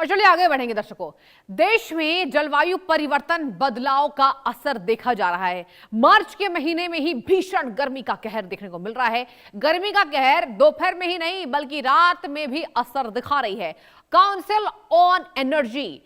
और चलिए आगे बढ़ेंगे दर्शकों। देश में जलवायु परिवर्तन बदलाव का असर देखा जा रहा है। मार्च के महीने में ही भीषण गर्मी का कहर देखने को मिल रहा है। गर्मी का कहर दोपहर में ही नहीं बल्कि रात में भी असर दिखा रही है। Council on energy,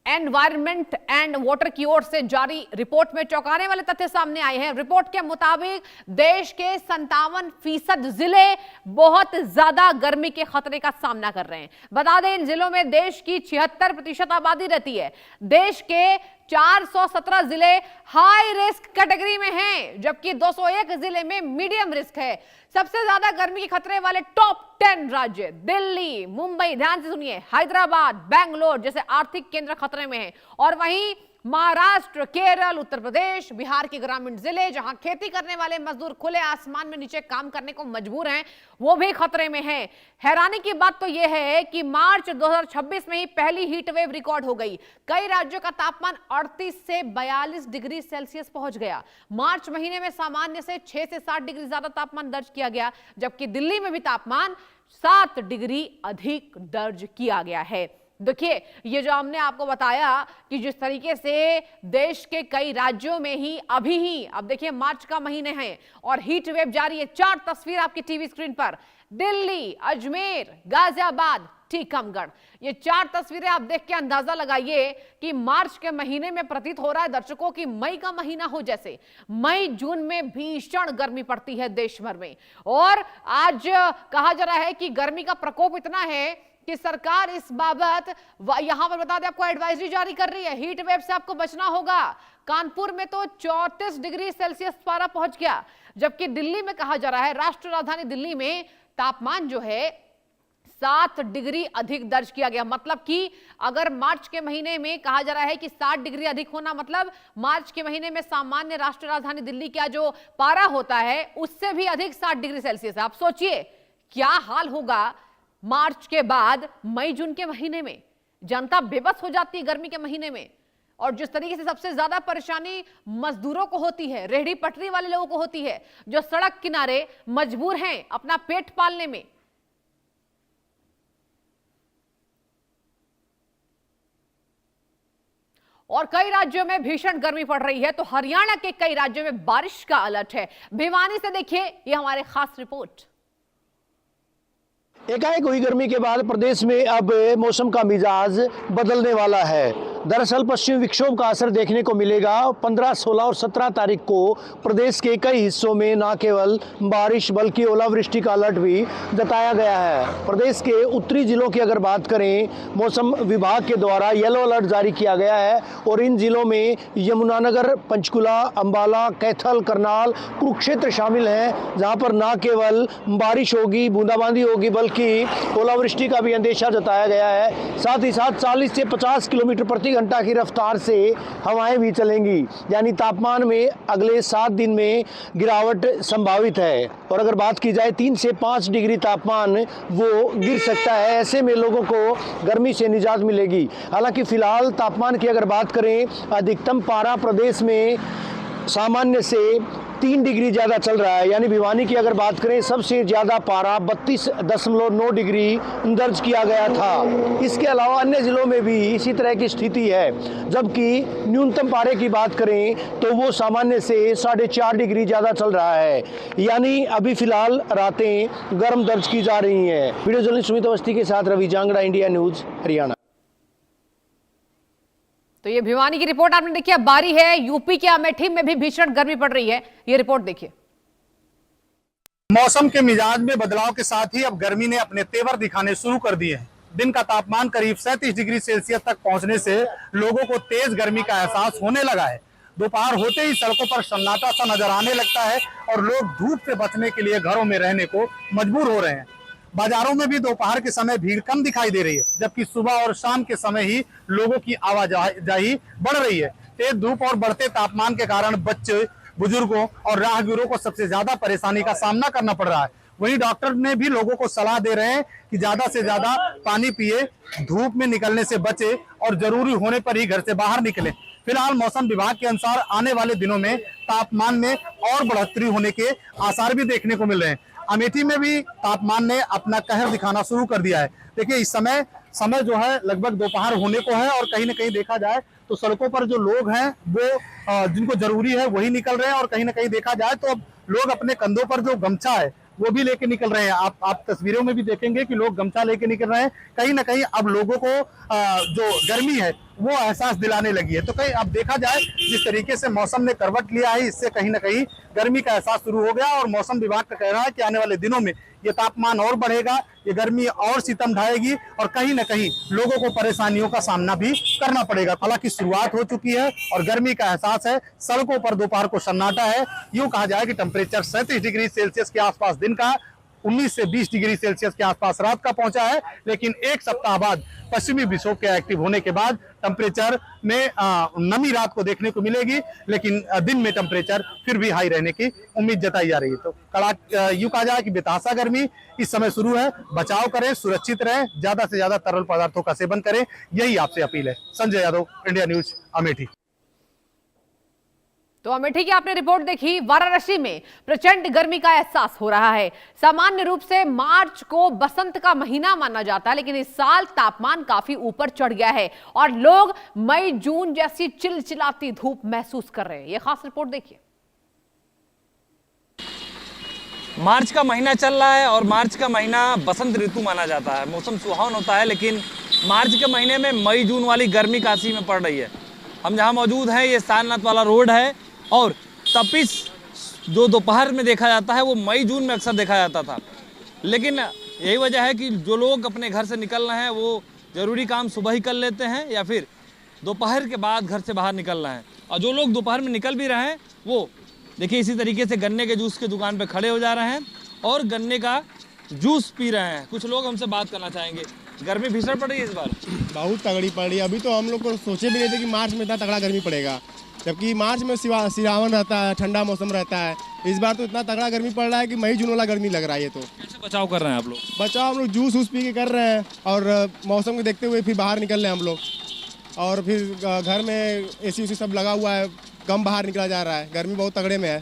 environment and water की ओर से जारी रिपोर्ट में चौंकाने वाले तथ्य सामने आए हैं। रिपोर्ट के मुताबिक देश के 57% जिले बहुत ज्यादा गर्मी के खतरे का सामना कर रहे हैं। बता दें इन जिलों में देश की 76% आबादी रहती है। देश के 417 जिले हाई रिस्क कैटेगरी में हैं, जबकि 201 जिले में मीडियम रिस्क है। सबसे ज्यादा गर्मी के खतरे वाले टॉप 10 राज्य दिल्ली, मुंबई, ध्यान से सुनिए, हैदराबाद, बेंगलोर जैसे आर्थिक केंद्र खतरे में हैं। और वहीं महाराष्ट्र, केरल, उत्तर प्रदेश, बिहार के ग्रामीण जिले जहां खेती करने वाले मजदूर खुले आसमान में नीचे काम करने को मजबूर हैं, वो भी खतरे में हैं। हैरानी की बात तो यह है कि मार्च 2026 में ही पहली हीट वेव रिकॉर्ड हो गई। कई राज्यों का तापमान 38 से 42 डिग्री सेल्सियस पहुंच गया। मार्च महीने में सामान्य से 6 से 7 डिग्री ज्यादा तापमान दर्ज किया गया, जबकि दिल्ली में भी तापमान 7 डिग्री अधिक दर्ज किया गया है। देखिए, ये जो हमने आपको बताया कि जिस तरीके से देश के कई राज्यों में ही अब देखिए मार्च का महीने हैं और हीट वेव जारी है। 4 तस्वीर आपकी टीवी स्क्रीन पर, दिल्ली, अजमेर, गाजियाबाद, टीकमगढ़, ये 4 तस्वीरें आप देख के अंदाजा लगाइए कि मार्च के महीने में प्रतीत हो रहा है दर्शकों की मई का महीना हो जैसे। मई जून में भीषण गर्मी पड़ती है देश भर में, और आज कहा जा रहा है कि गर्मी का प्रकोप इतना है कि सरकार इस बाबत यहां पर बता दें आपको एडवाइजरी जारी कर रही है। हीट वेव से आपको बचना होगा। कानपुर में तो 34 डिग्री सेल्सियस पारा पहुंच गया, जबकि दिल्ली में कहा जा रहा है, राष्ट्रीय राजधानी दिल्ली में तापमान जो है 7 डिग्री अधिक दर्ज किया गया। मतलब कि अगर मार्च के महीने में कहा जा रहा है कि 7 डिग्री अधिक होना, मतलब मार्च के महीने में सामान्य राष्ट्रीय राजधानी दिल्ली का जो पारा होता है उससे भी अधिक 7 डिग्री सेल्सियस है। आप सोचिए क्या हाल होगा मार्च के बाद मई जून के महीने में। जनता बेबस हो जाती है गर्मी के महीने में। और जिस तरीके से सबसे ज्यादा परेशानी मजदूरों को होती है, रेहड़ी पटरी वाले लोगों को होती है, जो सड़क किनारे मजबूर हैं अपना पेट पालने में। और कई राज्यों में भीषण गर्मी पड़ रही है, तो हरियाणा के कई राज्यों में बारिश का अलर्ट है। भिवानी से देखिए ये हमारे खास रिपोर्ट। एकाएक हुई गर्मी के बाद प्रदेश में अब मौसम का मिजाज बदलने वाला है। दरअसल पश्चिमी विक्षोभ का असर देखने को मिलेगा। 15, 16 और 17 तारीख को प्रदेश के कई हिस्सों में न केवल बारिश बल्कि ओलावृष्टि का अलर्ट भी जताया गया है। प्रदेश के उत्तरी जिलों की अगर बात करें, मौसम विभाग के द्वारा येलो अलर्ट जारी किया गया है और इन जिलों में यमुनानगर, पंचकुला, अंबाला, कैथल, करनाल, कुरुक्षेत्र शामिल हैं, जहाँ पर न केवल बारिश होगी, बूंदाबांदी होगी बल्कि ओलावृष्टि का भी अंदेशा जताया गया है। साथ ही साथ 40 से 50 किलोमीटर प्रति घंटा की रफ्तार से हवाएं भी चलेंगी, यानी तापमान में अगले 7 दिन में गिरावट संभावित है। और अगर बात की जाए 3 से 5 डिग्री तापमान वो गिर सकता है। ऐसे में लोगों को गर्मी से निजात मिलेगी। हालांकि फिलहाल तापमान की अगर बात करें, अधिकतम पारा प्रदेश में सामान्य से 3 डिग्री ज़्यादा चल रहा है। यानी भिवानी की अगर बात करें, सबसे ज़्यादा पारा 32.9 डिग्री दर्ज किया गया था। इसके अलावा अन्य ज़िलों में भी इसी तरह की स्थिति है। जबकि न्यूनतम पारे की बात करें तो वो सामान्य से 4.5 डिग्री ज़्यादा चल रहा है। यानी अभी फ़िलहाल रातें गर्म दर्ज की जा रही हैं। वीडियो जर्नलिस्ट सुमित अवस्थी के साथ रवि जांगड़ा, इंडिया न्यूज़, हरियाणा। तो ये भिवानी की रिपोर्ट आपने देखी। अब बारी है यूपी के अमेठी में भी भीषण गर्मी पड़ रही है। ये रिपोर्ट देखिए। मौसम के मिजाज में बदलाव के साथ ही अब गर्मी ने अपने तेवर दिखाने शुरू कर दिए हैं। दिन का तापमान करीब 37 डिग्री सेल्सियस तक पहुंचने से लोगों को तेज गर्मी का एहसास होने लगा है। दोपहर होते ही सड़कों पर सन्नाटा सा नजर आने लगता है और लोग धूप से बचने के लिए घरों में रहने को मजबूर हो रहे हैं। बाजारों में भी दोपहर के समय भीड़ कम दिखाई दे रही है, जबकि सुबह और शाम के समय ही लोगों की आवाजाही बढ़ रही है। तेज धूप और बढ़ते तापमान के कारण बच्चे, बुजुर्गों और राहगीरों को सबसे ज्यादा परेशानी का सामना करना पड़ रहा है। वहीं डॉक्टर ने भी लोगों को सलाह दे रहे हैं कि ज्यादा से ज्यादा पानी पिए, धूप में निकलने से बचे और जरूरी होने पर ही घर से बाहर निकलें। फिलहाल मौसम विभाग के अनुसार आने वाले दिनों में तापमान में और बढ़ोतरी होने के आसार भी देखने को मिल रहे हैं। अमेठी में भी तापमान ने अपना कहर दिखाना शुरू कर दिया है। देखिए, इस समय समय जो है लगभग दोपहर होने को है और कहीं ना कहीं देखा जाए तो सड़कों पर जो लोग हैं वो जिनको जरूरी है वही निकल रहे हैं और कहीं ना कहीं देखा जाए तो अब लोग अपने कंधों पर जो गमछा है वो भी लेके निकल रहे हैं। आप तस्वीरों में भी देखेंगे कि लोग गमछा लेके निकल रहे हैं। कहीं ना कहीं अब लोगों को जो गर्मी है वो एहसास दिलाने लगी है। तो कहीं अब देखा जाए जिस तरीके से मौसम ने करवट लिया है इससे कहीं ना कहीं गर्मी का एहसास शुरू हो गया और मौसम विभाग का कह रहा है कि आने वाले दिनों में ये तापमान और बढ़ेगा, ये गर्मी और सितम ढाएगी और कहीं ना कहीं लोगों को परेशानियों का सामना भी करना पड़ेगा। हालांकि शुरुआत हो चुकी है और गर्मी का एहसास है, सड़कों पर दोपहर को सन्नाटा है। यूं कहा जाए कि टेम्परेचर 37 डिग्री सेल्सियस के आसपास दिन का, 19 से 20 डिग्री सेल्सियस के आसपास रात का पहुंचा है। लेकिन एक सप्ताह बाद पश्चिमी विक्षोभ के एक्टिव होने के बाद टेम्परेचर में नमी रात को देखने को मिलेगी, लेकिन दिन में टेम्परेचर फिर भी हाई रहने की उम्मीद जताई जा रही है। तो यूं कहा जाए कि बेतहाशा गर्मी इस समय शुरू है। बचाव करें, सुरक्षित रहें, ज्यादा से ज्यादा तरल पदार्थों का सेवन करें, यही आपसे अपील है। Sanjay Yadav, India news, Amethi. तो अमेठी की आपने रिपोर्ट देखी। वाराणसी में प्रचंड गर्मी का एहसास हो रहा है। सामान्य रूप से मार्च को बसंत का महीना माना जाता है, लेकिन इस साल तापमान काफी ऊपर चढ़ गया है और लोग मई जून जैसी चिलचिलाती धूप महसूस कर रहे हैं। यह खास रिपोर्ट देखिए। मार्च का महीना चल रहा है और मार्च का महीना बसंत ऋतु माना जाता है। मौसम सुहावन होता है, लेकिन मार्च के महीने में मई जून वाली गर्मी काशी में पड़ रही है। हम जहां मौजूद हैं ये सारनाथ वाला रोड है और तपिश जो दोपहर में देखा जाता है वो मई जून में अक्सर देखा जाता था। लेकिन यही वजह है कि जो लोग अपने घर से निकल रहे हैं वो ज़रूरी काम सुबह ही कर लेते हैं या फिर दोपहर के बाद घर से बाहर निकल रहे हैं। और जो लोग दोपहर में निकल भी रहे हैं वो देखिए इसी तरीके से गन्ने के जूस की दुकान पे खड़े हो जा रहे हैं और गन्ने का जूस पी रहे हैं। कुछ लोग हमसे बात करना चाहेंगे। गर्मी भीषण पड़ रही है इस बार? बहुत तगड़ी पड़ रही है। अभी तो हम लोग को सोचे भी नहीं थे कि मार्च में इतना तगड़ा गर्मी पड़ेगा, जबकि मार्च में सिरावन रहता है, ठंडा मौसम रहता है। इस बार तो इतना तगड़ा गर्मी पड़ रहा है कि मई जून वाला गर्मी लग रहा है। ये तो कैसे बचाव कर रहे हैं आप लोग? बचाव हम लोग जूस वूस पी के कर रहे हैं और मौसम को देखते हुए फिर बाहर निकल रहे हैं हम लोग। और फिर घर में एसी उसी सब लगा हुआ है, कम बाहर निकला जा रहा है। गर्मी बहुत तगड़े में है।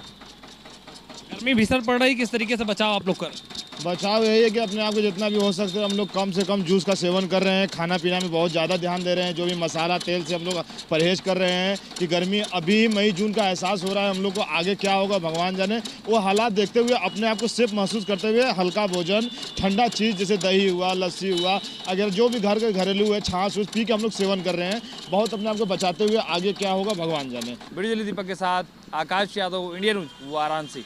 गर्मी भीषण पड़ रही, किस तरीके से बचाव आप लोग कर? बचाव यही है कि अपने आप को जितना भी हो सकता है हम लोग कम से कम जूस का सेवन कर रहे हैं। खाना पीना में बहुत ज़्यादा ध्यान दे रहे हैं। जो भी मसाला तेल से हम लोग परहेज कर रहे हैं कि गर्मी अभी मई जून का एहसास हो रहा है। हम लोग को आगे क्या होगा भगवान जाने। वो हालात देखते हुए अपने आप को सेफ महसूस करते हुए हल्का भोजन, ठंडा चीज़ जैसे दही हुआ, लस्सी हुआ, अगर जो भी घर के घरेलू है, छाछ उछ पी के हम लोग सेवन कर रहे हैं। बहुत अपने आप को बचाते हुए आगे क्या होगा भगवान जाने। वीडियो जर्नलिस्ट दीपक के साथ आकाश यादव, इंडिया न्यूज, वाराणसी।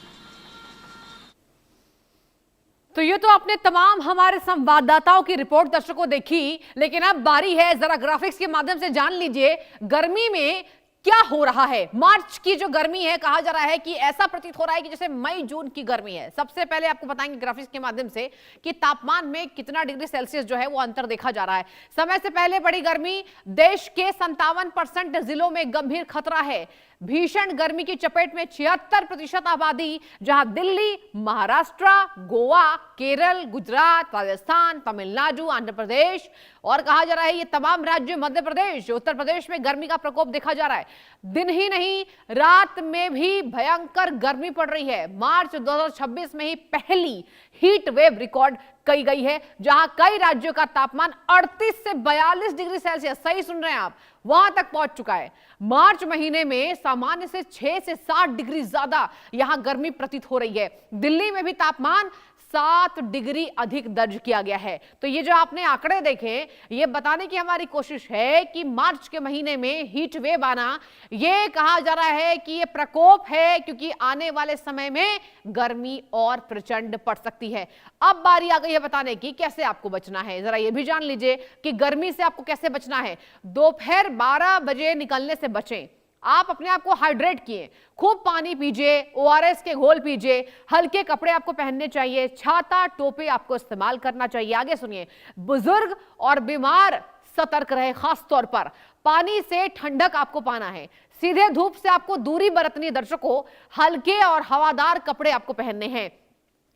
तो ये तो आपने तमाम हमारे संवाददाताओं की रिपोर्ट दर्शकों देखी, लेकिन अब बारी है जरा ग्राफिक्स के माध्यम से जान लीजिए गर्मी में क्या हो रहा है। मार्च की जो गर्मी है, कहा जा रहा है कि ऐसा प्रतीत हो रहा है कि जैसे मई जून की गर्मी है। सबसे पहले आपको बताएंगे ग्राफिक्स के माध्यम से कि तापमान में कितना डिग्री सेल्सियस जो है वो अंतर देखा जा रहा है। समय से पहले बड़ी गर्मी, देश के 57% जिलों में गंभीर खतरा है। भीषण गर्मी की चपेट में 76% आबादी, जहां दिल्ली, महाराष्ट्र, गोवा, केरल, गुजरात, राजस्थान, तमिलनाडु, आंध्र प्रदेश और कहा जा रहा है ये तमाम राज्य, मध्य प्रदेश, उत्तर प्रदेश में गर्मी का प्रकोप देखा जा रहा है। दिन ही नहीं रात में भी भयंकर गर्मी पड़ रही है। मार्च 2026 में ही पहली हीट वेव रिकॉर्ड की गई है, जहां कई राज्यों का तापमान 38 से 42 डिग्री सेल्सियस, सही सुन रहे हैं आप, वहां तक पहुंच चुका है। मार्च महीने में सामान्य से 6 से 7 डिग्री ज्यादा यहां गर्मी प्रतीत हो रही है। दिल्ली में भी तापमान 7 डिग्री अधिक दर्ज किया गया है। तो ये जो आपने आंकड़े देखे, ये बताने की हमारी कोशिश है कि मार्च के महीने में हीट वेव आना, ये कहा जा रहा है कि ये प्रकोप है, क्योंकि आने वाले समय में गर्मी और प्रचंड पड़ सकती है। अब बारी आ गई है बताने की कैसे आपको बचना है। जरा ये भी जान लीजिए कि गर्मी से आपको कैसे बचना है। दोपहर 12 बजे निकलने से बचें। आप अपने आप को हाइड्रेट किए, खूब पानी पीजिए, ORS के घोल पीजिए, हल्के कपड़े आपको पहनने चाहिए, छाता टोपी आपको इस्तेमाल करना चाहिए। आगे सुनिए, बुजुर्ग और बीमार सतर्क रहे। खास तौर पर पानी से ठंडक आपको पाना है, सीधे धूप से आपको दूरी बरतनी। दर्शकों, हल्के और हवादार कपड़े आपको पहनने हैं।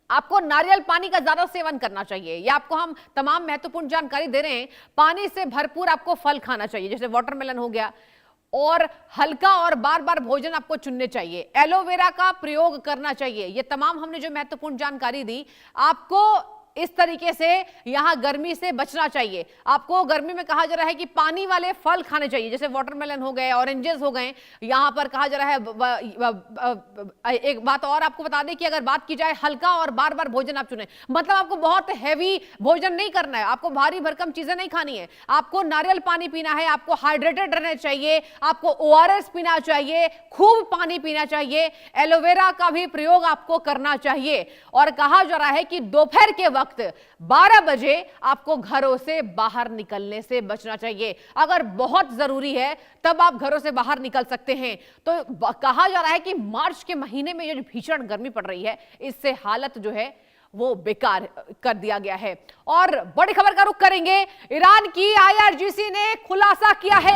आपको नारियल पानी का ज्यादा सेवन करना चाहिए। ये आपको हम तमाम महत्वपूर्ण जानकारी दे रहे हैं। पानी से भरपूर आपको फल खाना चाहिए, जैसे वाटरमेलन हो गया, और हल्का और बार बार भोजन आपको चुनने चाहिए। एलोवेरा का प्रयोग करना चाहिए। ये तमाम हमने जो महत्वपूर्ण जानकारी दी, आपको इस तरीके से यहां गर्मी से बचना चाहिए। आपको गर्मी में कहा जा रहा है कि पानी वाले फल खाने चाहिए, जैसे वाटरमेलन हो गए, ऑरेंजेस हो गए। यहां पर कहा जा रहा है एक बात और आपको बता दें कि अगर बात की जाए हल्का और बार बार भोजन आप चुने, मतलब आपको बहुत हैवी भोजन नहीं करना है, आपको भारी भरकम चीजें नहीं खानी है, आपको नारियल पानी पीना है, आपको हाइड्रेटेड रहना चाहिए, आपको ओआरएस पीना चाहिए, खूब पानी पीना चाहिए, एलोवेरा का भी प्रयोग आपको करना चाहिए। और कहा जा रहा है कि दोपहर के वक्त 12 बजे आपको घरों से बाहर निकलने से बचना चाहिए। अगर बहुत जरूरी है तब आप घरों से बाहर निकल सकते हैं। तो कहा जा रहा है कि मार्च के महीने में ये जो भीषण गर्मी पड़ रही है, इससे हालत जो है वो बेकार कर दिया गया है। और बड़ी खबर का रुख करेंगे, ईरान की IRGC ने खुलासा किया है।